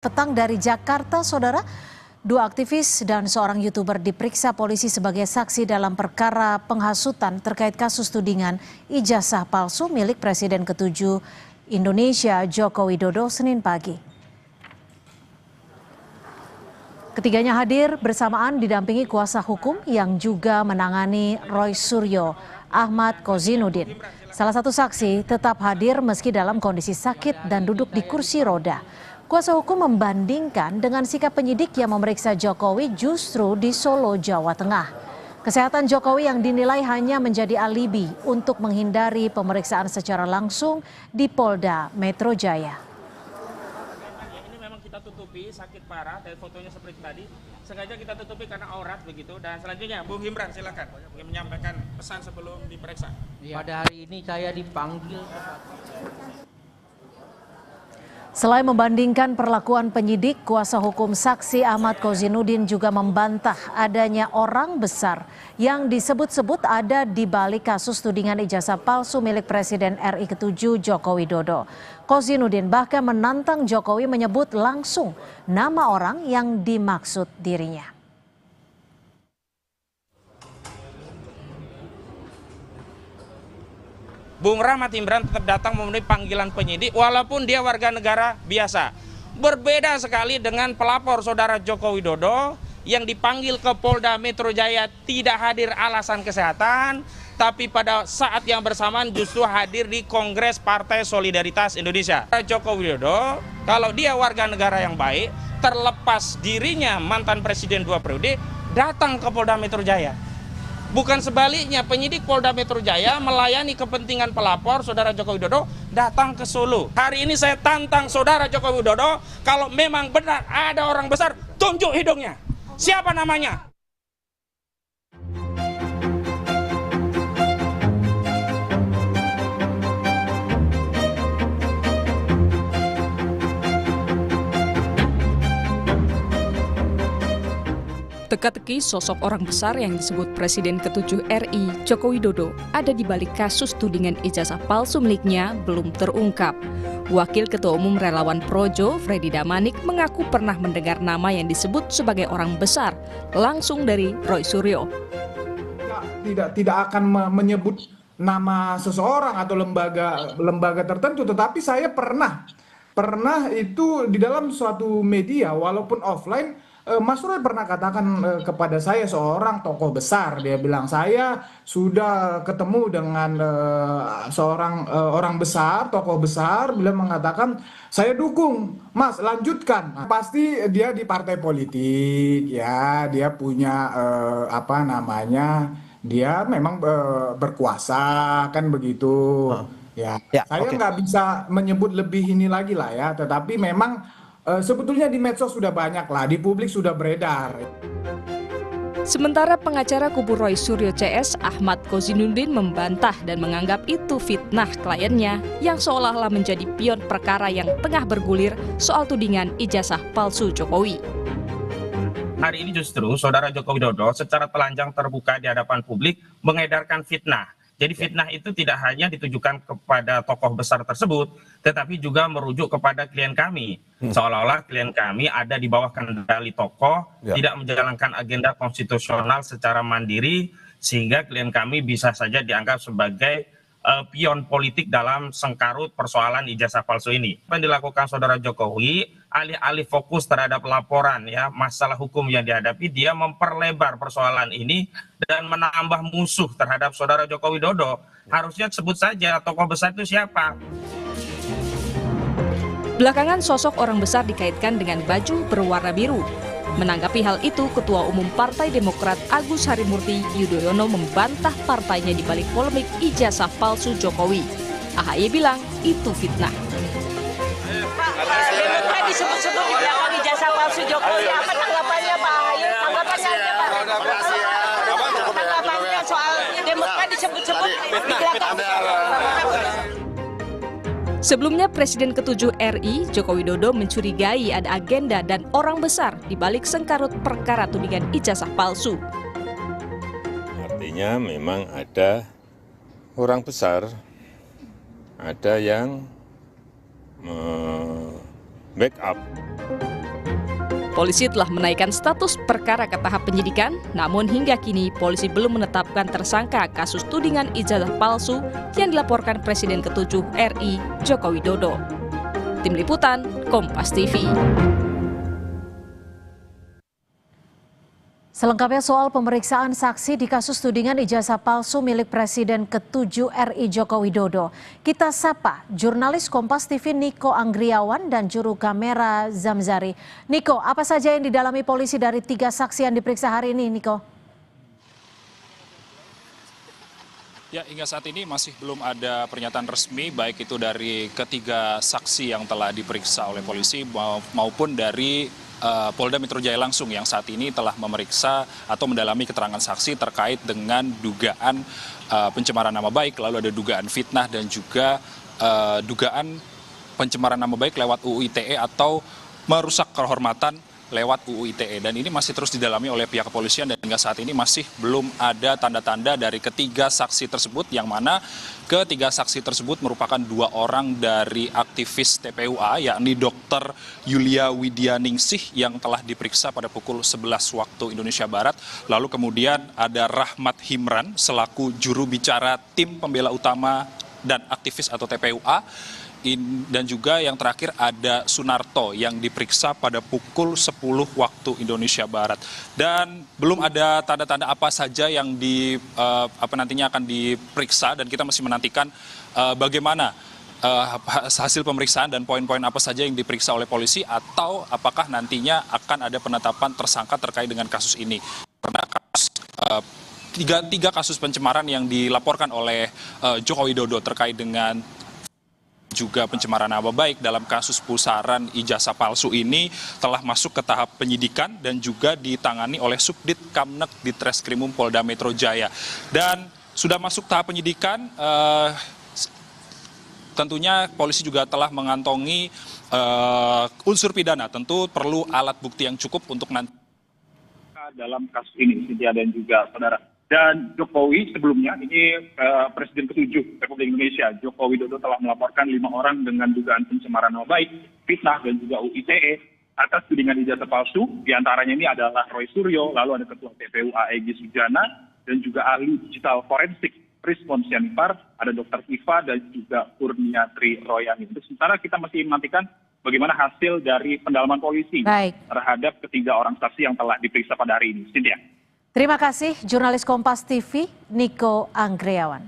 Petang dari Jakarta, saudara, dua aktivis dan seorang YouTuber diperiksa polisi sebagai saksi dalam perkara penghasutan terkait kasus tudingan ijazah palsu milik Presiden ke-7 Indonesia Joko Widodo Senin pagi. Ketiganya hadir bersamaan didampingi kuasa hukum yang juga menangani Roy Suryo, Ahmad Kozinudin. Salah satu saksi tetap hadir meski dalam kondisi sakit dan duduk di kursi roda. Kuasa hukum membandingkan dengan sikap penyidik yang memeriksa Jokowi justru di Solo, Jawa Tengah. Kesehatan Jokowi yang dinilai hanya menjadi alibi untuk menghindari pemeriksaan secara langsung di Polda Metro Jaya. Ini memang kita tutupi sakit parah dan fotonya seperti tadi. Sengaja kita tutupi karena aurat begitu. Dan selanjutnya Bung Himran silakan ingin menyampaikan pesan sebelum diperiksa. Pada hari ini saya dipanggil. Selain membandingkan perlakuan penyidik, kuasa hukum saksi Ahmad Kozinudin juga membantah adanya orang besar yang disebut-sebut ada di balik kasus tudingan ijazah palsu milik Presiden RI ke-7 Joko Widodo. Kozinudin bahkan menantang Jokowi menyebut langsung nama orang yang dimaksud dirinya. Bung Rahmat Imran tetap datang memenuhi panggilan penyidik walaupun dia warga negara biasa. Berbeda sekali dengan pelapor saudara Joko Widodo yang dipanggil ke Polda Metro Jaya tidak hadir alasan kesehatan, tapi pada saat yang bersamaan justru hadir di Kongres Partai Solidaritas Indonesia. Joko Widodo kalau dia warga negara yang baik, terlepas dirinya mantan presiden 2 periode, datang ke Polda Metro Jaya. Bukan sebaliknya, penyidik Polda Metro Jaya melayani kepentingan pelapor saudara Joko Widodo datang ke Solo. Hari ini saya tantang saudara Joko Widodo, kalau memang benar ada orang besar, tunjuk hidungnya. Siapa namanya? Teka-teki sosok orang besar yang disebut Presiden ke-7 RI Joko Widodo ada di balik kasus tudingan ijazah palsu miliknya belum terungkap. Wakil Ketua Umum Relawan Projo, Freddy Damanik, mengaku pernah mendengar nama yang disebut sebagai orang besar langsung dari Roy Suryo. Tidak akan menyebut nama seseorang atau lembaga tertentu, tetapi saya pernah itu di dalam suatu media walaupun offline. Mas Roy pernah katakan kepada saya seorang tokoh besar, dia bilang saya sudah ketemu dengan seorang orang besar, tokoh besar, beliau mengatakan saya dukung, Mas lanjutkan. Pasti dia di partai politik, ya dia punya dia memang berkuasa kan begitu. Ya, saya nggak bisa menyebut lebih ini lagi lah ya, tetapi memang sebetulnya di medsos sudah banyak lah, di publik sudah beredar. Sementara pengacara kubu Roy Suryo CS, Ahmad Kozinudin membantah dan menganggap itu fitnah kliennya yang seolah-olah menjadi pion perkara yang tengah bergulir soal tudingan ijazah palsu Jokowi. Hari ini justru saudara Joko Widodo secara telanjang terbuka di hadapan publik mengedarkan fitnah. Jadi fitnah itu tidak hanya ditujukan kepada tokoh besar tersebut, tetapi juga merujuk kepada klien kami. Seolah-olah klien kami ada di bawah kendali tokoh, tidak menjalankan agenda konstitusional secara mandiri, sehingga klien kami bisa saja dianggap sebagai pion politik dalam sengkarut persoalan ijazah palsu ini. Apa yang dilakukan saudara Jokowi, alih-alih fokus terhadap laporan ya masalah hukum yang dihadapi, dia memperlebar persoalan ini dan menambah musuh terhadap saudara Joko Widodo. Harusnya sebut saja tokoh besar itu siapa. Belakangan sosok orang besar dikaitkan dengan baju berwarna biru. Menanggapi hal itu, Ketua Umum Partai Demokrat Agus Harimurti Yudhoyono membantah partainya di balik polemik ijazah palsu Jokowi. AHY bilang itu fitnah. Demokrat disebut-sebut di belakang ijazah palsu Jokowi. Apa tanggapannya Pak AHY? Tanggapannya aja Pak. Tanggapannya soal Demokrat disebut-sebut di belakang. Sebelumnya Presiden ke-7 RI Joko Widodo mencurigai ada agenda dan orang besar di balik sengkarut perkara tudingan ijazah palsu. Artinya memang ada orang besar, ada yang backup. Polisi telah menaikkan status perkara ke tahap penyidikan, namun hingga kini polisi belum menetapkan tersangka kasus tudingan ijazah palsu yang dilaporkan Presiden ke-7 RI Joko Widodo. Tim Liputan, Kompas TV. Selengkapnya soal pemeriksaan saksi di kasus tudingan ijazah palsu milik Presiden ke-7 RI Joko Widodo. Kita sapa jurnalis Kompas TV Niko Anggriawan dan juru kamera Zamzari. Niko, apa saja yang didalami polisi dari 3 saksi yang diperiksa hari ini, Niko? Ya, hingga saat ini masih belum ada pernyataan resmi baik itu dari ketiga saksi yang telah diperiksa oleh polisi maupun dari Polda Metro Jaya langsung yang saat ini telah memeriksa atau mendalami keterangan saksi terkait dengan dugaan pencemaran nama baik, lalu ada dugaan fitnah dan juga dugaan pencemaran nama baik lewat UU ITE atau merusak kehormatan lewat UU ITE, dan ini masih terus didalami oleh pihak kepolisian dan hingga saat ini masih belum ada tanda-tanda dari ketiga saksi tersebut, yang mana ketiga saksi tersebut merupakan 2 orang dari aktivis TPUA, yakni Dr. Yulia Widyaningsih yang telah diperiksa pada pukul 11 waktu Indonesia Barat, lalu kemudian ada Rahmat Himran selaku juru bicara tim pembela utama dan aktivis atau TPUA, dan juga yang terakhir ada Sunarto yang diperiksa pada pukul 10 waktu Indonesia Barat. Dan belum ada tanda-tanda apa saja yang nantinya akan diperiksa, dan kita masih menantikan bagaimana hasil pemeriksaan dan poin-poin apa saja yang diperiksa oleh polisi, atau apakah nantinya akan ada penetapan tersangka terkait dengan kasus ini. Karena tiga kasus pencemaran yang dilaporkan oleh Joko Widodo terkait dengan juga pencemaran nama baik dalam kasus pusaran ijazah palsu ini telah masuk ke tahap penyidikan dan juga ditangani oleh Subdit Kamnek di Treskrimum Polda Metro Jaya. Dan sudah masuk tahap penyidikan, tentunya polisi juga telah mengantongi unsur pidana. Tentu perlu alat bukti yang cukup untuk nanti dalam kasus ini, Cynthia dan juga saudara. Dan Jokowi sebelumnya, ini Presiden ke-7 Republik Indonesia, Joko Widodo telah melaporkan 5 orang dengan dugaan pencemaran nama baik, fitnah dan juga UU ITE atas tudingan ijazah palsu. Di antaranya ini adalah Roy Suryo, lalu ada Ketua TPUA Egy Sujana, dan juga ahli digital forensik Prispon Sianipar, ada Dr. Iva dan juga Kurniatri Royani. Sementara kita masih menantikan bagaimana hasil dari pendalaman polisi terhadap ketiga orang saksi yang telah diperiksa pada hari ini. Cynthia. Terima kasih jurnalis Kompas TV Niko Anggriawan.